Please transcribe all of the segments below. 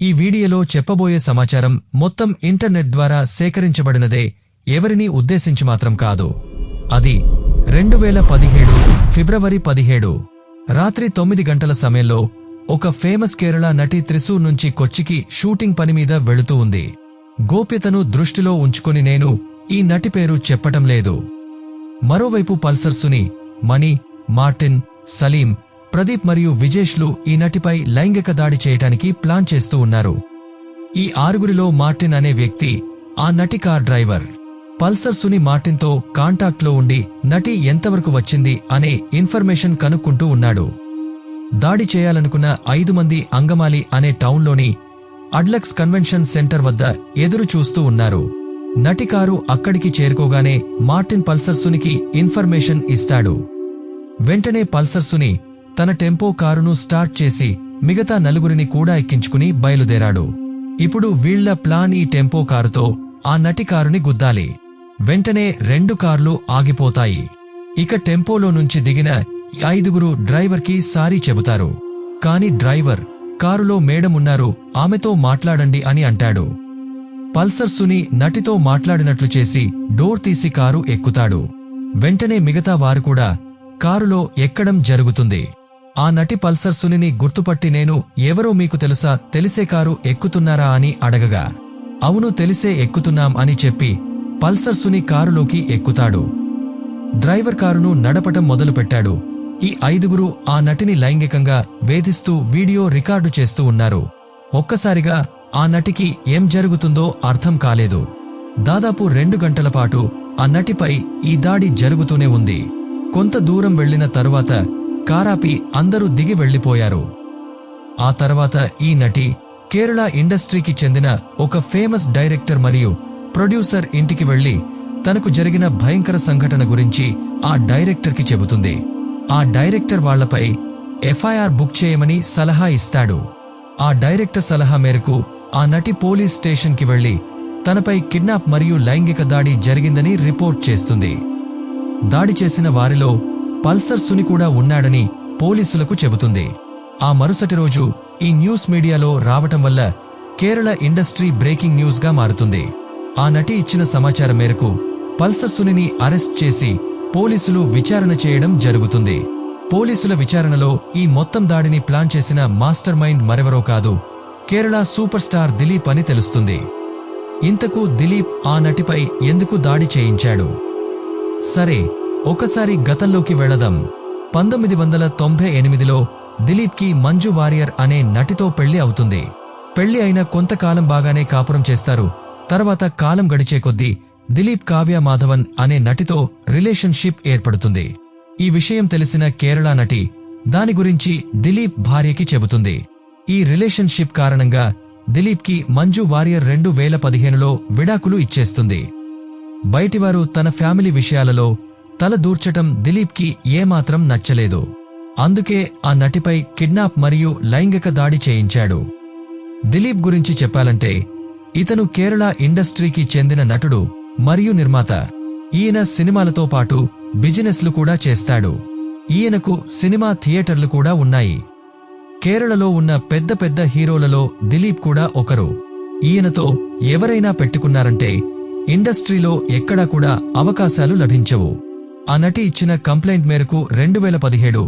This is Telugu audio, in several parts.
ఈ వీడియోలో చెప్పబోయే సమాచారం మొత్తం ఇంటర్నెట్ ద్వారా సేకరించబడినదే, ఎవరినీ ఉద్దేశించి మాత్రం కాదు. అది 2017 ఫిబ్రవరి 17 రాత్రి 9 గంటల సమయంలో ఒక ఫేమస్ కేరళ నటి త్రిశూర్ నుంచి కొచ్చికి షూటింగ్ పనిమీద వెళుతూ ఉంది. గోప్యతను దృష్టిలో ఉంచుకొని నేను ఈ నటి పేరు చెప్పటం లేదు. మరోవైపు పల్సర్ సుని, మణి, మార్టిన్, సలీం, ప్రదీప్ మరియు విజేష్లు ఈ నటిపై లైంగిక దాడి చేయటానికి ప్లాన్ చేస్తూ ఉన్నారు. ఈ ఆరుగురిలో మార్టిన్ అనే వ్యక్తి ఆ నటి కార్ డ్రైవర్. పల్సర్ సుని మార్టిన్తో కాంటాక్ట్లో ఉండి నటి ఎంతవరకు వచ్చింది అనే ఇన్ఫర్మేషన్ కనుక్కుంటూ ఉన్నాడు. దాడి చేయాలనుకున్న 5 మంది అంగమాలి అనే టౌన్లోని అడ్లక్స్ కన్వెన్షన్ సెంటర్ వద్ద ఎదురు చూస్తూ ఉన్నారు. నటి కారు అక్కడికి చేరుకోగానే మార్టిన్ పల్సర్ సునికి ఇన్ఫర్మేషన్ ఇస్తాడు. వెంటనే పల్సర్ సుని తన టెంపో కారును స్టార్ట్ చేసి మిగతా నలుగురిని కూడా ఎక్కించుకుని బయలుదేరాడు. ఇప్పుడు వీళ్ల ప్లాన్ ఈ టెంపో కారుతో ఆ నటి కారుని గుద్దాలి. వెంటనే 2 కార్లు ఆగిపోతాయి. ఇక టెంపోలో నుంచి దిగిన 5 డ్రైవర్కి సారీ చెబుతారు. కాని డ్రైవర్ కారులో మేడం ఉన్నారు, ఆమెతో మాట్లాడండి అని అంటాడు. పల్సర్ సుని నటితో మాట్లాడినట్లు చేసి డోర్ తీసి కారు ఎక్కుతాడు. వెంటనే మిగతా వారు కూడా కారులో ఎక్కడం జరుగుతుంది. ఆ నటి పల్సర్ సునిని గుర్తుపట్టి నేను ఎవరో మీకు తెలుసా, తెలిసే కారు ఎక్కుతున్నారా అని అడగగా అవును తెలిసే ఎక్కుతున్నాం అని చెప్పి పల్సర్ సుని కారులోకి ఎక్కుతాడు. డ్రైవర్ కారును నడపటం మొదలుపెట్టాడు. ఈ 5 ఆ నటిని లైంగికంగా వేధిస్తూ వీడియో రికార్డు చేస్తూ ఉన్నారు. ఒక్కసారిగా ఆ నటికి ఏం జరుగుతుందో అర్థం కాలేదు. దాదాపు 2 గంటల పాటు ఆ నటిపై ఈ దాడి జరుగుతూనే ఉంది. కొంత దూరం వెళ్లిన తరువాత కారాపి అందరూ దిగి వెళ్లిపోయారు. ఆ తర్వాత ఈ నటి కేరళ ఇండస్ట్రీకి చెందిన ఒక ఫేమస్ డైరెక్టర్ మరియు ప్రొడ్యూసర్ ఇంటికి వెళ్లి తనకు జరిగిన భయంకర సంఘటన గురించి ఆ డైరెక్టర్కి చెబుతుంది. ఆ డైరెక్టర్ వాళ్లపై ఎఫ్ఐఆర్ బుక్ చేయమని సలహా ఇస్తాడు. ఆ డైరెక్టర్ సలహా మేరకు ఆ నటి పోలీస్ స్టేషన్కి వెళ్లి తనపై కిడ్నాప్ మరియు లైంగిక దాడి జరిగిందని రిపోర్ట్ చేస్తుంది. దాడి చేసిన వారిలో పల్సర్ సుని కూడా ఉన్నాడని పోలీసులకు చెబుతుంది. ఆ మరుసటి రోజు ఈ న్యూస్ మీడియాలో రావటం వల్ల కేరళ ఇండస్ట్రీ బ్రేకింగ్ న్యూస్ గా మారుతుంది. ఆ నటి ఇచ్చిన సమాచారం మేరకు పల్సర్ సునిని అరెస్ట్ చేసి పోలీసులు విచారణ చేయడం జరుగుతుంది. పోలీసుల విచారణలో ఈ మొత్తం దాడిని ప్లాన్ చేసిన మాస్టర్ మైండ్ మరెవరో కాదు, కేరళ సూపర్ స్టార్ దిలీప్ అని తెలుస్తుంది. ఇంతకు దిలీప్ ఆ నటిపై ఎందుకు దాడి చేయించాడు? సరే, ఒకసారి గతంలోకి వెళదాం. 1998లో దిలీప్కి మంజు వారియర్ అనే నటితో పెళ్లి అవుతుంది. పెళ్లి అయిన కొంతకాలం బాగానే కాపురం చేస్తారు. తర్వాత కాలం గడిచే కొద్దీ దిలీప్ కావ్య మాధవన్ అనే నటితో రిలేషన్షిప్ ఏర్పడుతుంది. ఈ విషయం తెలిసిన కేరళ నటి దాని గురించి దిలీప్ భార్యకి చెబుతుంది. ఈ రిలేషన్షిప్ కారణంగా దిలీప్కి మంజు వారియర్ 2015లో విడాకులు ఇచ్చేస్తుంది. బయటివారు తన ఫ్యామిలీ విషయాలలో తల దూర్చటం దిలీప్కి ఏమాత్రం నచ్చలేదు. అందుకే ఆ నటిపై కిడ్నాప్ మరియు లైంగిక దాడి చేయించాడు. దిలీప్ గురించి చెప్పాలంటే ఇతను కేరళ ఇండస్ట్రీకి చెందిన నటుడు మరియు నిర్మాత. ఈయన సినిమాలతో పాటు బిజినెస్లు కూడా చేస్తాడు. ఈయనకు సినిమా థియేటర్లు కూడా ఉన్నాయి. కేరళలో ఉన్న పెద్ద పెద్ద హీరోలలో దిలీప్ కూడా ఒకరు. ఈయనతో ఎవరైనా పెట్టుకున్నారంటే ఇండస్ట్రీలో ఎక్కడా కూడా అవకాశాలు లభించవు. ఆ నటి ఇచ్చిన కంప్లైంట్ మేరకు 2017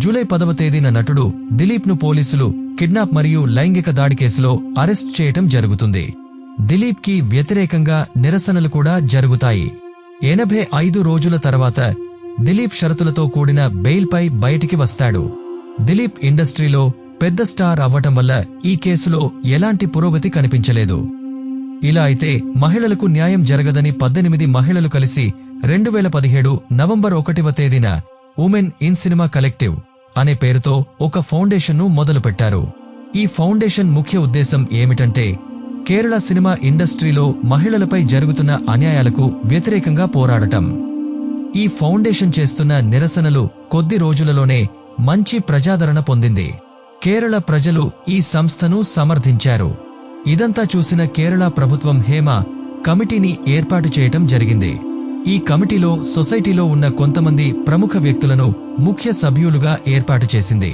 జూలై 10వ తేదీన నటుడు దిలీప్ను పోలీసులు కిడ్నాప్ మరియు లైంగిక దాడి కేసులో అరెస్ట్ చేయటం జరుగుతుంది. దిలీప్కి వ్యతిరేకంగా నిరసనలు కూడా జరుగుతాయి. 85 రోజుల తర్వాత దిలీప్ షరతులతో కూడిన బెయిల్పై బయటికి వస్తాడు. దిలీప్ ఇండస్ట్రీలో పెద్ద స్టార్ అవ్వటం వల్ల ఈ కేసులో ఎలాంటి పురోగతి కనిపించలేదు. ఇలా అయితే మహిళలకు న్యాయం జరగదని 18 మహిళలు కలిసి 2017 నవంబర్ 1వ తేదీన ఉమెన్ ఇన్ సినిమా కలెక్టివ్ అనే పేరుతో ఒక ఫౌండేషన్ను మొదలుపెట్టారు. ఈ ఫౌండేషన్ ముఖ్య ఉద్దేశం ఏమిటంటే కేరళ సినిమా ఇండస్ట్రీలో మహిళలపై జరుగుతున్న అన్యాయాలకు వ్యతిరేకంగా పోరాడటం. ఈ ఫౌండేషన్ చేస్తున్న నిరసనలు కొద్ది రోజులలోనే మంచి ప్రజాదరణ పొందింది. కేరళ ప్రజలు ఈ సంస్థను సమర్థించారు. ఇదంతా చూసిన కేరళ ప్రభుత్వం హేమ కమిటీని ఏర్పాటు చేయటం జరిగింది. ఈ కమిటీలో సొసైటీలో ఉన్న కొంతమంది ప్రముఖ వ్యక్తులను ముఖ్య సభ్యులుగా ఏర్పాటు చేసింది.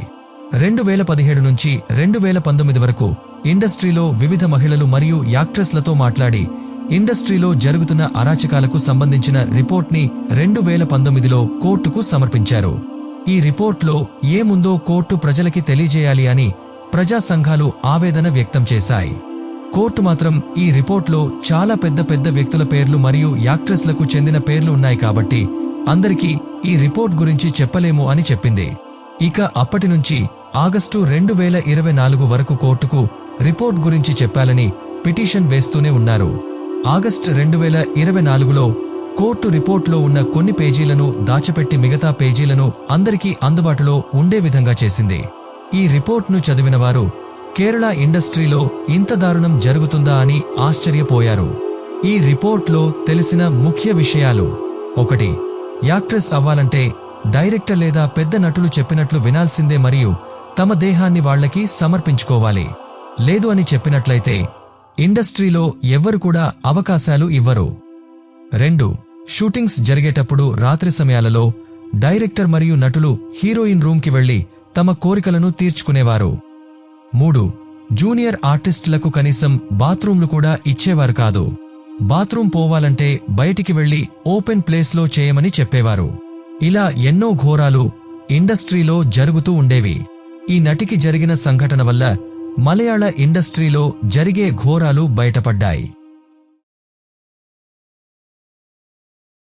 2017 నుంచి 2019 వరకు ఇండస్ట్రీలో వివిధ మహిళలు మరియు యాక్ట్రెస్లతో మాట్లాడి ఇండస్ట్రీలో జరుగుతున్న అరాచకాలకు సంబంధించిన రిపోర్ట్ని 2019లో కోర్టుకు సమర్పించారు. ఈ రిపోర్ట్లో ఏముందో కోర్టు ప్రజలకి తెలియజేయాలి అని ప్రజా సంఘాలు ఆవేదన వ్యక్తం చేశాయి. కోర్టు మాత్రం ఈ రిపోర్ట్లో చాలా పెద్ద పెద్ద వ్యక్తుల పేర్లు మరియు యాక్ట్రెస్లకు చెందిన పేర్లు ఉన్నాయి కాబట్టి అందరికీ ఈ రిపోర్ట్ గురించి చెప్పలేము అని చెప్పింది. ఇక అప్పటినుంచి ఆగస్టు 2024 వరకు కోర్టుకు రిపోర్ట్ గురించి చెప్పాలని పిటిషన్ వేస్తూనే ఉన్నారు. ఆగస్టు 2024లో కోర్టు రిపోర్ట్లో ఉన్న కొన్ని పేజీలను దాచిపెట్టి మిగతా పేజీలను అందరికీ అందుబాటులో ఉండే విధంగా చేసింది. ఈ రిపోర్ట్ను చదివిన వారు కేరళ ఇండస్ట్రీలో ఇంత దారుణం జరుగుతుందా అని ఆశ్చర్యపోయారు. ఈ రిపోర్ట్లో తెలిసిన ముఖ్య విషయాలు: 1. యాక్ట్రెస్ అవ్వాలంటే డైరెక్టర్ లేదా పెద్ద నటులు చెప్పినట్లు వినాల్సిందే మరియు తమ దేహాన్ని వాళ్లకి సమర్పించుకోవాలి. లేదు అని చెప్పినట్లయితే ఇండస్ట్రీలో ఎవ్వరు కూడా అవకాశాలు ఇవ్వరు. 2. షూటింగ్స్ జరిగేటప్పుడు రాత్రి సమయాలలో డైరెక్టర్ మరియు నటులు హీరోయిన్ రూమ్కి వెళ్లి తమ కోరికలను తీర్చుకునేవారు. 3. జూనియర్ ఆర్టిస్టులకు కనీసం బాత్రూంలు కూడా ఇచ్చేవారు కాదు. బాత్రూం పోవాలంటే బయటికి వెళ్లి ఓపెన్ ప్లేస్లో చేయమని చెప్పేవారు. ఇలా ఎన్నో ఘోరాలు ఇండస్ట్రీలో జరుగుతూ ఉండేవి. ఈ నటికి జరిగిన సంఘటన వల్ల మలయాళ ఇండస్ట్రీలో జరిగే ఘోరాలు బయటపడ్డాయి.